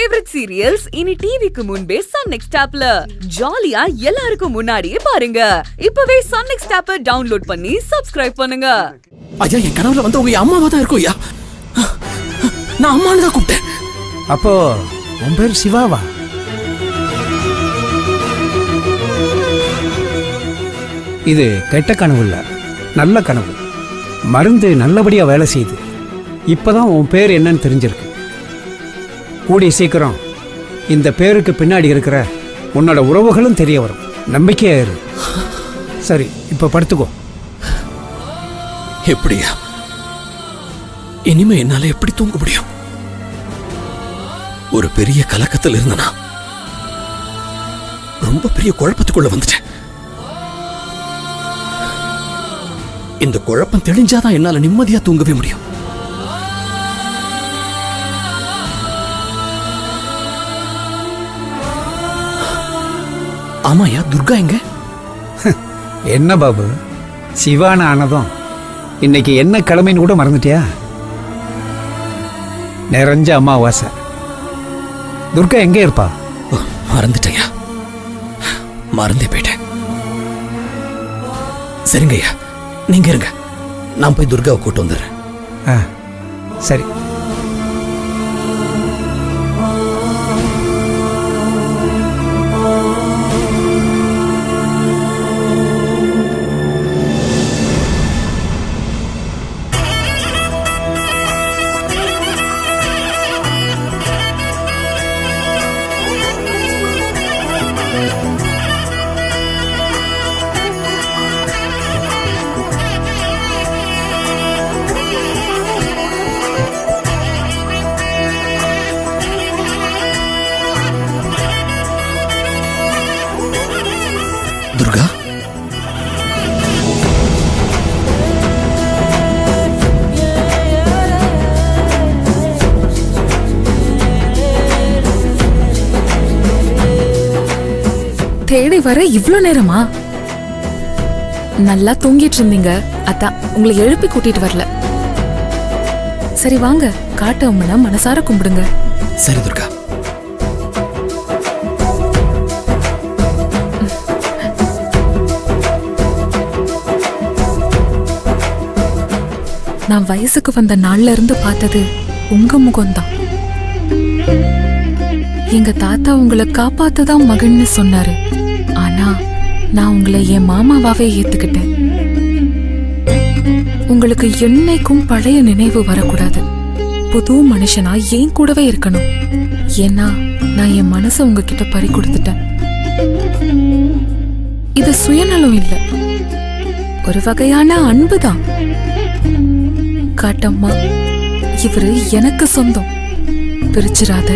Favourite serials இனி டிவிக்கு முன்பே சன் நெக்ஸ்ட் ஆப்ல ஜாலியா எல்லாருக்கும் முன்னாடியே பாருங்க. இப்பவே சன் நெக்ஸ்ட் ஆப்பை டவுன்லோட் பண்ணி சப்ஸ்கிரைப் பண்ணுங்க. ஐயா, என் கனவுல வந்து உங்க அம்மாவா தான் இருக்கும் ஐயா. நான் அம்மானு தான் கூப்பிட்டேன். அப்போ உன் பேர் சிவாவா? இது கெட்ட கனவு இல்ல, நல்ல கனவு. மருந்து நல்லபடியா வேலை செய்யுது. இப்பதான் உன் பேர் என்னன்னு தெரிஞ்சிருக்கு. கூடிய சீக்கிரம் இந்த பேருக்கு பின்னாடி இருக்கிற உன்னோட உறவுகளும் தெரிய வரும். நம்பிக்கையா இரு. சரி, இப்ப படுத்துக்கோ. எப்படியா? இனிமே என்னால எப்படி தூங்க முடியும்? ஒரு பெரிய கலக்கத்தில் இருந்தனா ரொம்ப பெரிய குழப்பத்துக்குள்ள வந்துட்டேன். இந்த குழப்பம் தெளிஞ்சாதான் என்னால நிம்மதியா தூங்கவே முடியும். ஆமாயா, துர்கா எங்க? என்ன பாபு, சிவான ஆனதும் இன்னைக்கு என்ன கிழமைன்னு கூட மறந்துட்டியா? நிறைஞ்ச அமாவாசை. துர்கா எங்க இருப்பா? மறந்துட்டேயா, மறந்தே போயிட்டேன். சரிங்கய்யா, நீங்க இருங்க, நான் போய் துர்காவை கூட்டு வந்துடுறேன். சரி. துர்கா, தேடி வர இவ்ளோ நேரமா? நல்லா தூங்கிட்டு இருந்தீங்க, அதான் உங்களை எழுப்பி கூட்டிட்டு வரல. சரி வாங்க, காட்டு அம்மனை மனசார கும்பிடுங்க. சரி துர்கா. நான் வயசுக்கு வந்த நாள்ல இருந்து பார்த்தது உங்க முகம்தான். எங்க தாத்தா உங்களை காப்பாத்ததான் மகன்னு சொன்னாரு. ஆனா நான் உங்களை என் மாமாவாவே ஏத்துக்கிட்டேன். உங்களுக்கு என்னைக்கும் பழைய நினைவு வரக்கூடாது. புது மனுஷனா ஏன் கூடவே இருக்கணும். ஏன்னா நான் என் மனசை உங்ககிட்ட பறி கொடுத்துட்டேன். இது சுயநலம் இல்ல, ஒரு வகையான அன்புதான். காட்டம்மா, இவரு எனக்கு சொந்தம், பிரிச்சிராத.